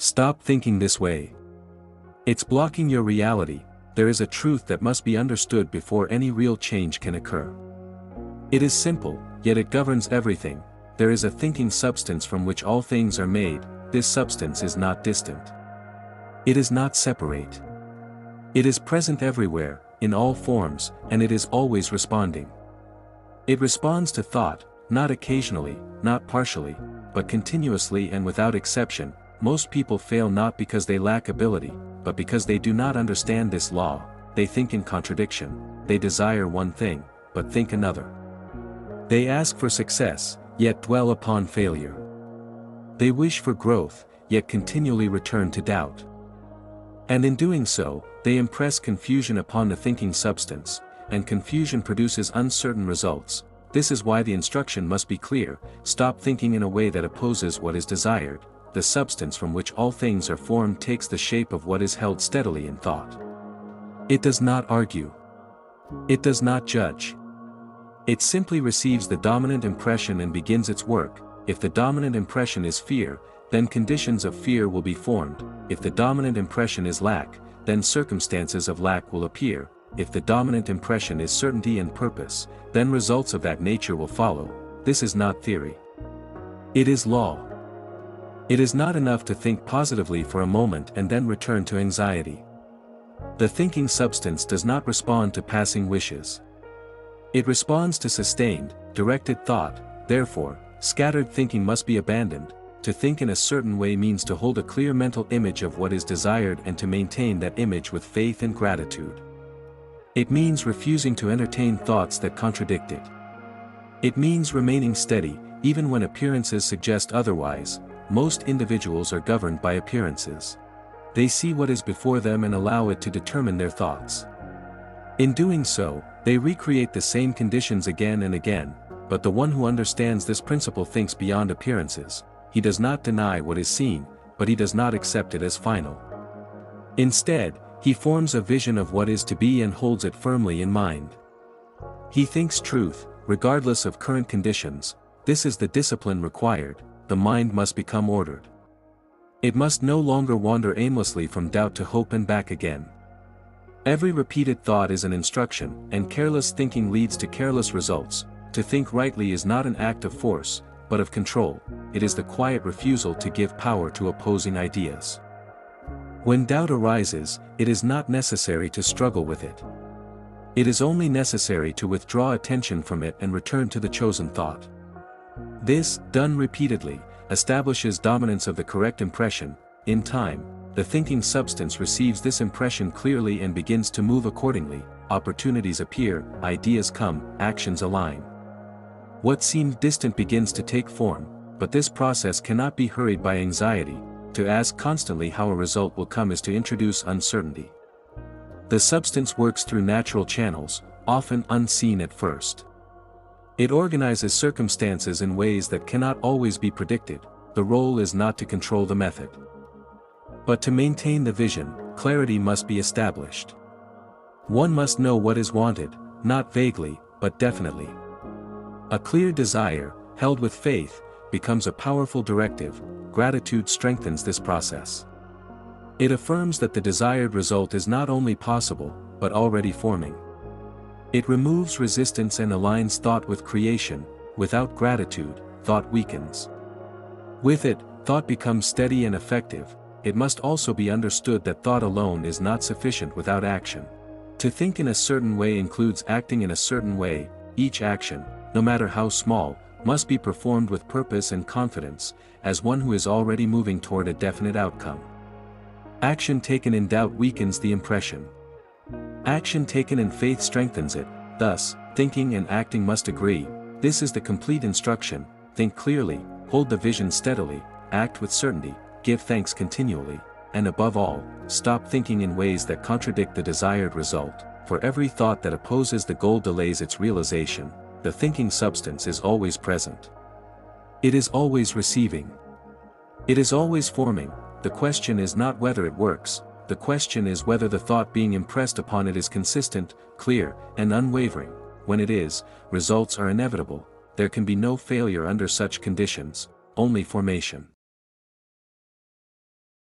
Stop thinking this way. It's blocking your reality. There is a truth that must be understood before any real change can occur. It is simple, yet it governs everything. There is a thinking substance from which all things are made. This substance is not distant. It is not separate. It is present everywhere, in all forms, and it is always responding. It responds to thought, not occasionally, not partially, but continuously and without exception. Most people fail not because they lack ability, but because they do not understand this law. They think in contradiction. They desire one thing, but think another. They ask for success, yet dwell upon failure. They wish for growth, yet continually return to doubt. And in doing so, they impress confusion upon the thinking substance, and confusion produces uncertain results. This is why the instruction must be clear: stop thinking in a way that opposes what is desired. The substance from which all things are formed takes the shape of what is held steadily in thought. It does not argue. It does not judge. It simply receives the dominant impression and begins its work. If the dominant impression is fear, then conditions of fear will be formed. If the dominant impression is lack, then circumstances of lack will appear. If the dominant impression is certainty and purpose, then results of that nature will follow. This is not theory. It is law. It is not enough to think positively for a moment and then return to anxiety. The thinking substance does not respond to passing wishes. It responds to sustained, directed thought. Therefore, scattered thinking must be abandoned. To think in a certain way means to hold a clear mental image of what is desired and to maintain that image with faith and gratitude. It means refusing to entertain thoughts that contradict it. It means remaining steady, even when appearances suggest otherwise. Most individuals are governed by appearances. They see what is before them and allow it to determine their thoughts. In doing so, they recreate the same conditions again and again, but the one who understands this principle thinks beyond appearances. He does not deny what is seen, but he does not accept it as final. Instead, he forms a vision of what is to be and holds it firmly in mind. He thinks truth, regardless of current conditions. This is the discipline required. The mind must become ordered. It must no longer wander aimlessly from doubt to hope and back again. Every repeated thought is an instruction, and careless thinking leads to careless results. To think rightly is not an act of force, but of control. It is the quiet refusal to give power to opposing ideas. When doubt arises, it is not necessary to struggle with it. It is only necessary to withdraw attention from it and return to the chosen thought. This, done repeatedly, establishes dominance of the correct impression. In time, the thinking substance receives this impression clearly and begins to move accordingly. Opportunities appear, ideas come, actions align. What seemed distant begins to take form, but this process cannot be hurried by anxiety. To ask constantly how a result will come is to introduce uncertainty. The substance works through natural channels, often unseen at first. It organizes circumstances in ways that cannot always be predicted. The role is not to control the method, but to maintain the vision. Clarity must be established. One must know what is wanted, not vaguely, but definitely. A clear desire, held with faith, becomes a powerful directive. Gratitude strengthens this process. It affirms that the desired result is not only possible, but already forming. It removes resistance and aligns thought with creation. Without gratitude, thought weakens. With it, thought becomes steady and effective. It must also be understood that thought alone is not sufficient without action. To think in a certain way includes acting in a certain way. Each action, no matter how small, must be performed with purpose and confidence, as one who is already moving toward a definite outcome. Action taken in doubt weakens the impression. Action taken in faith strengthens it. Thus, thinking and acting must agree. This is the complete instruction. Think clearly, hold the vision steadily, act with certainty, give thanks continually, and above all, stop thinking in ways that contradict the desired result. For every thought that opposes the goal delays its realization. The thinking substance is always present. It is always receiving. It is always forming. The question is not whether it works. The question is whether the thought being impressed upon it is consistent, clear, and unwavering. When it is, results are inevitable. There can be no failure under such conditions, only formation.